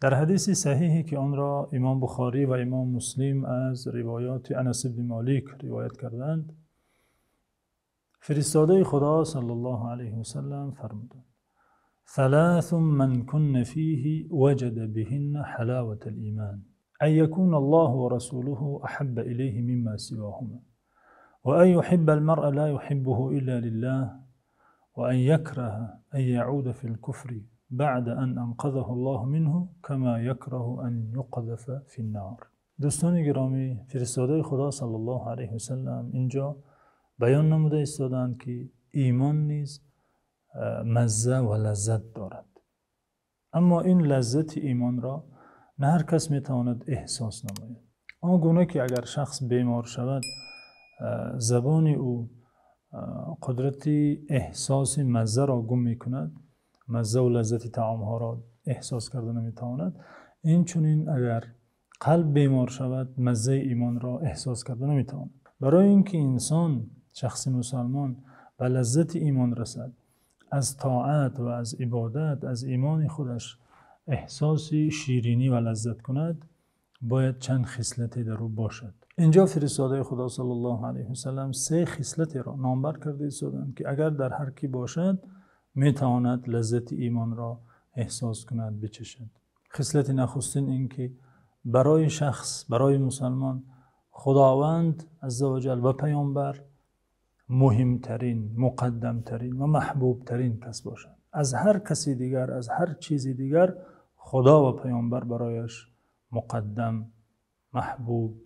در حدیث صحیحی که آن را امام بخاری و امام مسلم از روایات انس بن مالک روایت کردند، فرستاده خدا صلی الله علیه و سلم فرمودند: ثلاث من كن فيه وجد بهن حلاوة الإيمان أن يكون الله ورسوله أحب إليه مما سواهما وأن يحب المرء لا يحبه إلا لله وأن يكره أن يعود في الكفر بعد أن أنقذه الله منه كما يكره أن يقذف في النار. دوستان گرامی، فرستاده خدا صلی الله علیه و سلم اینجا بیان نموده ایستادند که ایمان نیز مزه و لذت دارد، اما این لذت ایمان را نه هر کس میتواند احساس نماید. آنگونه که اگر شخص بیمار شود زبان او قدرت احساس مزه را گم میکند، مزه و لذت طعام ها را احساس کرده نمیتواند، این چنین اگر قلب بیمار شود مزه ایمان را احساس کرده نمیتواند. برای اینکه انسان شخص مسلمان به لذت ایمان رسد، از طاعت و از عبادت از ایمان خودش احساس شیرینی و لذت کند، باید چند خصلتی در او باشد. اینجا فرستاده خدا صلی الله علیه و سلم 3 خصلتی را نامبر کرده ایستادند که اگر در هر کی باشد میتواند لذت ایمان را احساس کند، بچشد. خصلت نخستین این که برای شخص، برای مسلمان، خداوند عزوجل و پیامبر مهمترین، مقدمترین و محبوبترین کس باشد. از هر کسی دیگر، از هر چیزی دیگر خدا و پیامبر برایش مقدم، محبوب،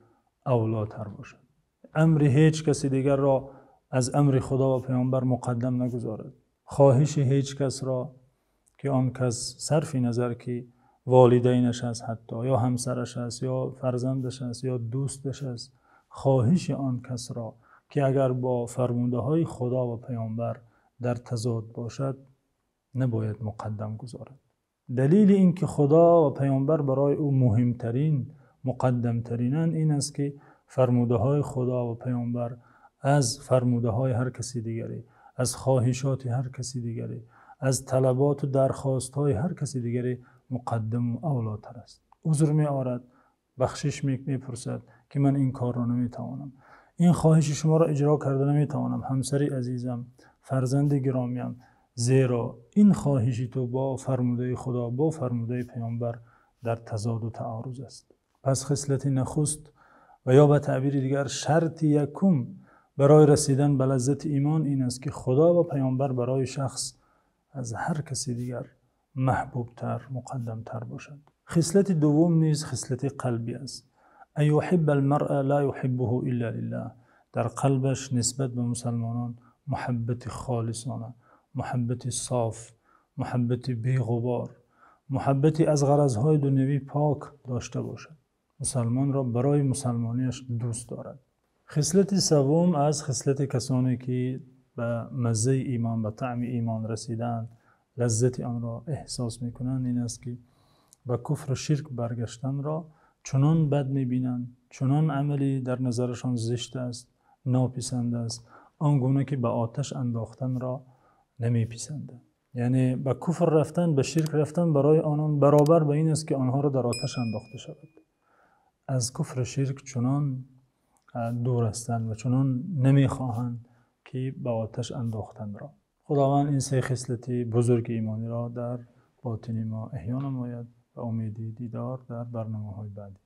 اولاتر باشد. امر هیچ کسی دیگر را از امر خدا و پیامبر مقدم نگذارد. خواهش هیچ کس را که آن کس صرف نظر که والدینش است، حتی یا همسرش است یا فرزندش است یا دوستش است، خواهش آن کس را که اگر با فرموده های خدا و پیامبر در تضاد باشد نباید مقدم گذارد. دلیل این که خدا و پیامبر برای او مهمترین، مقدمترینند این است که فرموده های خدا و پیامبر از فرموده های هر کسی دیگری، از خواهشات هر کسی دیگری، از طلبات و درخواست های هر کسی دیگری مقدم و اولاتر است. عذر می آورد، بخشش می پرسد که من این کار را نمی توانم، این خواهش شما را اجرا کرده نمی توانم، همسری عزیزم، فرزند گرامیم، زیرا این خواهش تو با فرموده خدا، با فرموده پیامبر در تضاد و تعارض است. پس خصلت نخست و یا به تعبیر دیگر شرط یکم برای رسیدن به لذت ایمان این است که خدا و پیامبر برای شخص از هر کسی دیگر محبوبتر، مقدمتر باشد. خصلت دوم نیز خصلت قلبی است. ان یحب المرء لا یحبه الا لله. در قلبش نسبت به مسلمانان محبت خالصانه، محبت صاف، محبت بی غبار، محبتی از غرضهای دنیوی پاک داشته باشد. مسلمان را برای مسلمانیش دوست دارد. خصلت سوم از خصلت کسانی که به مزه ایمان، به طعم ایمان رسیدند، لذت آن را احساس میکنند این است که به کفر و شرک برگشتن را چنان بد میبینند، چنان عملی در نظرشان زشت است، ناپسند است، آنگونه که به آتش انداختن را نمیپسندند. یعنی به کفر رفتن، به شرک رفتن برای آنان برابر به این است که آنها را در آتش انداخته شود. از کفر شرک چنان دور هستند و چنان نمیخواهند که به آتش انداختن را. خداوند این 3 خصلت بزرگ ایمانی را در باطن ما احیا نماید و امید دیدار در برنامه‌های بعدی.